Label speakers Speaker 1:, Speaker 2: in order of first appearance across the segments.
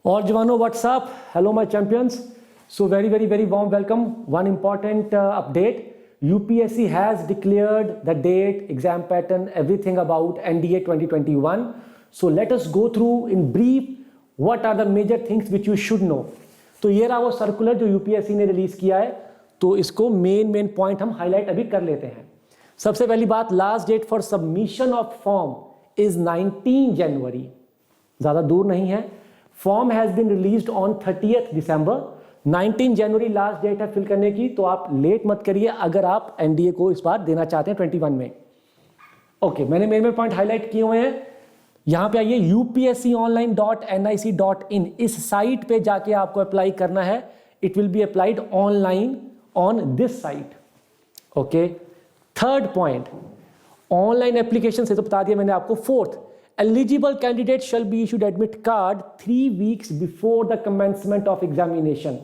Speaker 1: All जवानों, what's up? Hello my champions. So very warm welcome. One important update. UPSC has declared the date, exam pattern, everything about NDA 2021. So let us go through in brief what are the major things which you should know. तो ये रहा वो circular जो UPSC ने release किया है, तो इसको मेन पॉइंट हम हाईलाइट अभी कर लेते हैं। सबसे पहली बात, last date for submission of form is 19 January, ज़्यादा दूर नहीं है। Form has been released on 30 December. 19 जनवरी लास्ट डेट है फिल करने की, तो आप लेट मत करिए अगर आप एनडीए को इस बार देना चाहते हैं 21 में। ओके, मैंने मेन पॉइंट हाईलाइट किए हुए हैं। यहाँ पे आइए, upsc.online.nic.in इस साइट पे जाके आपको अप्लाई करना है। It will be applied online on this site. Okay, third point, online application से तो बता दिया मैंने आपको। Fourth, eligible candidate shall be issued admit card 3 weeks before the commencement of examination.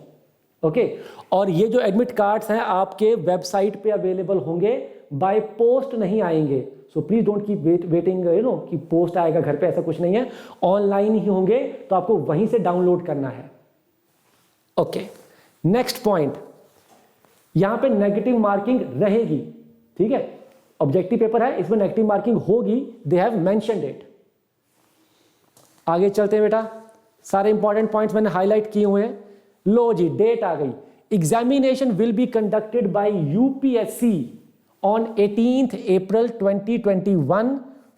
Speaker 1: Okay, और ये जो एडमिट कार्ड्स हैं आपके वेबसाइट पे अवेलेबल होंगे, बाय पोस्ट नहीं आएंगे। So please don't keep waiting कि पोस्ट आएगा घर पे, ऐसा कुछ नहीं है। ऑनलाइन ही होंगे, तो आपको वहीं से डाउनलोड करना है। ओके, नेक्स्ट पॉइंट, यहां पे नेगेटिव मार्किंग रहेगी, ठीक है। ऑब्जेक्टिव पेपर है, इसमें नेगेटिव मार्किंग होगी, दे हैव मेंशन्ड इट। आगे चलते हैं बेटा, सारे इंपॉर्टेंट पॉइंट्स मैंने हाईलाइट किए हुए हैं। लो जी, डेट आ गई। Examination will be conducted by UPSC on 18th April 2021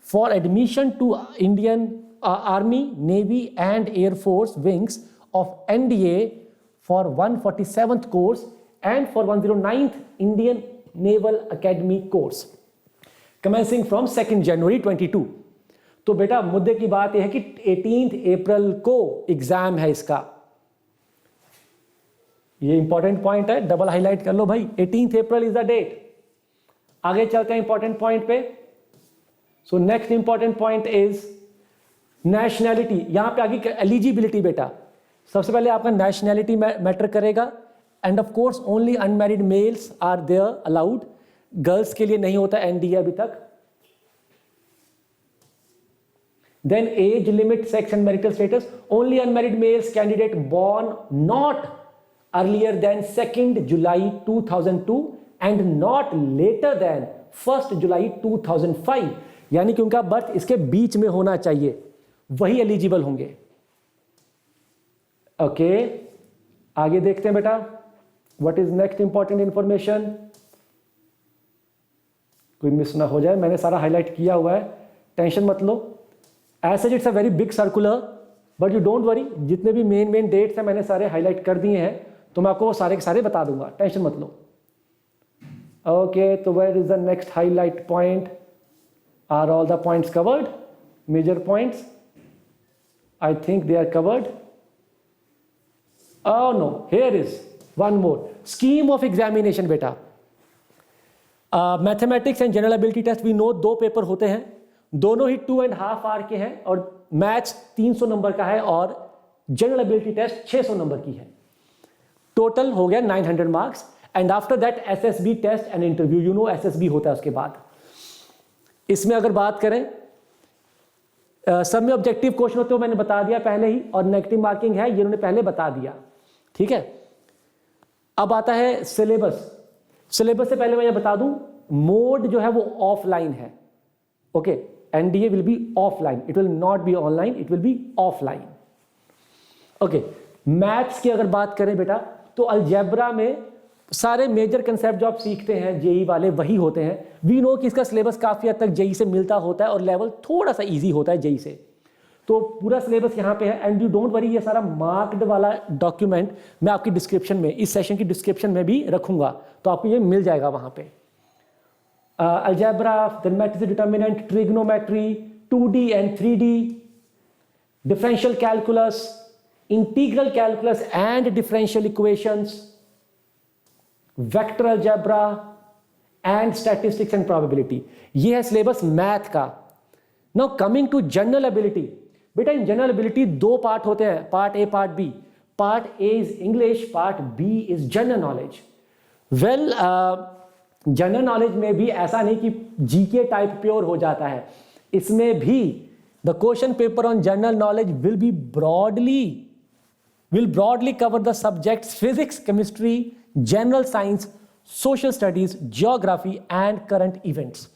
Speaker 1: for admission to Indian Army, Navy and Air Force wings of NDA for 147th course and for 109th Indian Naval Academy course commencing from 2nd January 22। तो बेटा मुद्दे की बात यह है कि 18th April को exam है इसका। ये इंपॉर्टेंट पॉइंट है, डबल हाईलाइट कर लो भाई। 18th April is the date. आगे चलते हैं इंपॉर्टेंट पॉइंट पे। So next important point is nationality. यहां पे आगे एलिजिबिलिटी बेटा, सबसे पहले आपका नेशनैलिटी मैटर करेगा। And of course only unmarried males are there allowed, girls के लिए नहीं होता एनडीए अभी तक। Then age limit, sex and marital status, only unmarried males candidate born not earlier than 2nd July 2002 and not later than 1st July 2005, यानी कि उनका birth इसके बीच में होना चाहिए, वही एलिजिबल होंगे। ओके, आगे देखते हैं बेटा, what is next important information. कोई मिस ना हो जाए, मैंने सारा हाईलाइट किया हुआ है, टेंशन मत लो। As such it's a very big circular, but you don't worry, जितने भी मेन डेट्स हैं मैंने सारे हाईलाइट कर दिए हैं, तो मैं आपको सारे के सारे बता दूंगा, टेंशन मत लो। Okay, so where is the next highlight point? Are all the points covered? Major points? I think they are covered. Oh no, here is one more. Scheme of examination beta. Mathematics and general ability test we know 2 paper होते हैं, दोनों ही 2.5 hour के हैं, और maths 300 number का है और general ability test 600 number की है। टोटल हो गया 900 marks. And after that SSB test and interview, you know SSB होता है उसके बाद। इसमें अगर बात करें, सब में ऑब्जेक्टिव क्वेश्चन होते हैं, मैंने बता दिया पहले ही, और नेगेटिव मार्किंग है, ये उन्होंने पहले बता दिया, ठीक है। अब आता है सिलेबस। सिलेबस से पहले मैं ये बता दूं, मोड जो है वो ऑफलाइन है। Okay, NDA will be offline, it will not be online, it will be offline. Okay, maths की अगर बात करें बेटा, तो अलजेब्रा में सारे मेजर कंसेप्ट जो आप सीखते हैं जेई वाले वही होते हैं। वी नो कि इसका सिलेबस काफी हद तक जेई से मिलता होता है, और लेवल थोड़ा सा इजी होता है जेई से, तो पूरा सिलेबस यहाँ पे है। एंड यू डोंट वरी, ये सारा मार्क्ड वाला डॉक्यूमेंट मैं आपकी डिस्क्रिप्शन में, इस सेशन की डिस्क्रिप्शन में भी रखूंगा, तो आपको ये मिल जाएगा वहां पे। Algebra, then matrix determinant, trigonometry, 2D and 3D, differential calculus, integral calculus and differential equations, vector algebra and statistics and probability. ये है सिलेबस मैथ का। Now coming to general ability. बेटा इन जनरल एबिलिटी 2 पार्ट होते हैं, part A part B. Part A is English, part B is general knowledge. Well, general knowledge में भी ऐसा नहीं कि जीके टाइप प्योर हो जाता है, इसमें भी the question paper on general knowledge will be broadly will broadly cover the subjects physics, chemistry, general science, social studies, geography and current events.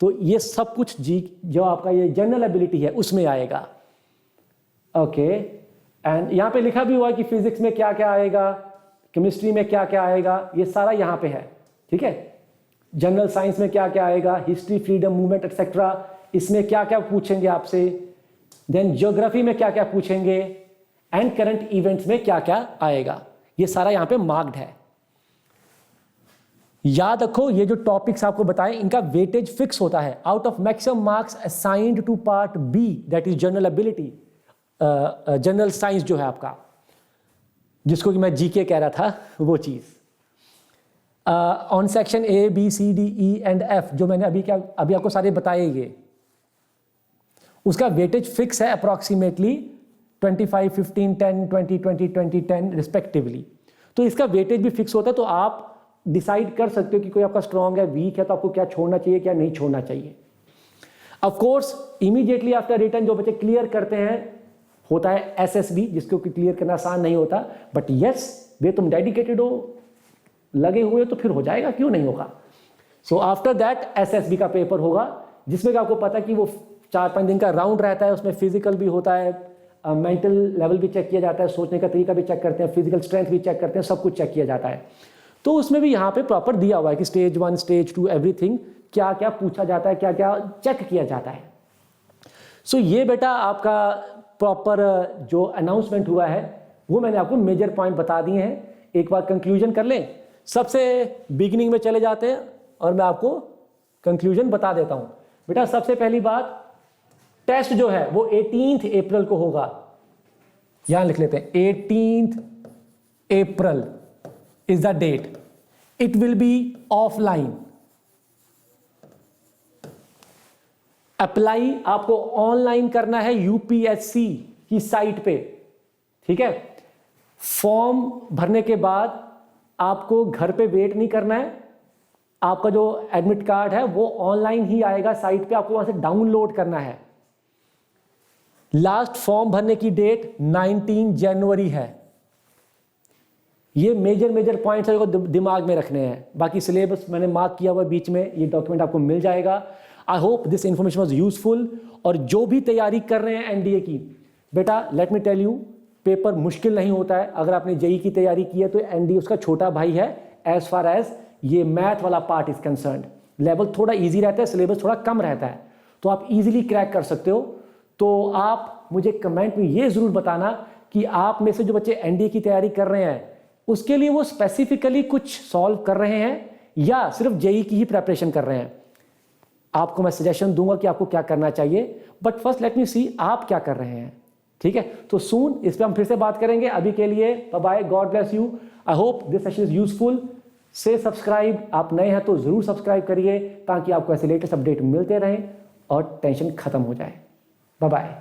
Speaker 1: तो ये सब कुछ जी जो आपका ये जनरल एबिलिटी है उसमें आएगा. ओके, एंड यहाँ पे लिखा भी हुआ है कि फिजिक्स में क्या क्या आएगा, केमिस्ट्री में क्या क्या आएगा, ये सारा यहाँ पे है. ठीक है, जनरल साइंस में क्या क्या आएगा, हिस्ट्री, फ्रीडम मूवमेंट एक्सेट्रा, इसमें क्या क्या पूछेंगे आपसे, देन ज्योग्राफी में क्या क्या पूछेंगे, एंड करंट इवेंट्स में क्या क्या आएगा. ये सारा यहां पे मार्क्ड है. याद रखो ये जो टॉपिक्स आपको बताएं इनका वेटेज फिक्स होता है. Out of maximum marks assigned to part B that is general ability, general science जो है आपका, जिसको कि मैं जीके कह रहा था वो चीज, on section A B C D E and F जो मैंने अभी आपको सारे बताए, ये उसका वेटेज फिक्स है अप्रॉक्सीमेटली 25, 15, 10, 20, 20, 20, 10 रिस्पेक्टिवली. तो इसका वेटेज भी फिक्स होता है. तो आप डिसाइड कर सकते हो कि कोई आपका स्ट्रॉन्ग है, वीक है, तो आपको क्या छोड़ना चाहिए, क्या नहीं छोड़ना चाहिए. Of course immediately after return जो बच्चे क्लियर करते हैं होता है एसएसबी, जिसको क्लियर करना आसान नहीं होता, बट यस वे तुम डेडिकेटेड हो, लगे हुए तो फिर हो जाएगा, क्यों नहीं होगा. सो आफ्टर दैट एसएसबी का पेपर होगा, जिसमें आपको पता है कि वो 4-5 दिन का राउंड रहता है. उसमें फिजिकल भी होता है, मेंटल लेवल भी चेक किया जाता है, सोचने का तरीका भी चेक करते हैं, फिजिकल स्ट्रेंथ भी चेक करते हैं, सब कुछ चेक किया जाता है. तो उसमें भी यहाँ पे प्रॉपर दिया हुआ है कि स्टेज 1, स्टेज 2 एवरीथिंग क्या क्या पूछा जाता है, क्या क्या चेक किया जाता है. सो ये बेटा आपका प्रॉपर जो अनाउंसमेंट हुआ है वो मैंने आपको मेजर पॉइंट बता दिए हैं. एक बार कंक्लूजन कर लें. सबसे बिगिनिंग में चले जाते हैं और मैं आपको कंक्लूजन बता देता हूँ. बेटा सबसे पहली बात, टेस्ट जो है वो 18 अप्रैल को होगा. यहां लिख लेते हैं 18 April is the date. It will be offline. Apply आपको ऑनलाइन करना है यूपीएससी की साइट पे. ठीक है, फॉर्म भरने के बाद आपको घर पे वेट नहीं करना है. आपका जो एडमिट कार्ड है वो ऑनलाइन ही आएगा साइट पे, आपको वहां से डाउनलोड करना है. लास्ट फॉर्म भरने की डेट 19 जनवरी है. ये मेजर पॉइंट्स है जो दिमाग में रखने हैं. बाकी सिलेबस मैंने मार्क किया हुआ बीच में, ये डॉक्यूमेंट आपको मिल जाएगा. आई hope this information was useful. और जो भी तैयारी कर रहे हैं एनडीए की, बेटा let me tell you, paper मुश्किल नहीं होता है. अगर आपने जेई की तैयारी की है तो एनडीए उसका छोटा भाई है एज फार एज ये मैथ वाला पार्ट इज कंसर्न्ड. लेवल थोड़ा ईजी रहता है, सिलेबस थोड़ा कम रहता है, तो आप इजीली क्रैक कर सकते हो. तो आप मुझे कमेंट में ये जरूर बताना कि आप में से जो बच्चे एनडीए की तैयारी कर रहे हैं उसके लिए वो स्पेसिफिकली कुछ सॉल्व कर रहे हैं या सिर्फ जेई की ही प्रेपरेशन कर रहे हैं. आपको मैं सजेशन दूंगा कि आपको क्या करना चाहिए, बट फर्स्ट लेट मी सी आप क्या कर रहे हैं. ठीक है, तो सून इस पर हम फिर से बात करेंगे. अभी के लिए bye bye, God bless you. I hope this session is useful. से सब्सक्राइब, आप नए हैं तो जरूर सब्सक्राइब करिए ताकि आपको ऐसे लेटेस्ट अपडेट मिलते रहें और टेंशन खत्म हो जाए. Bye bye.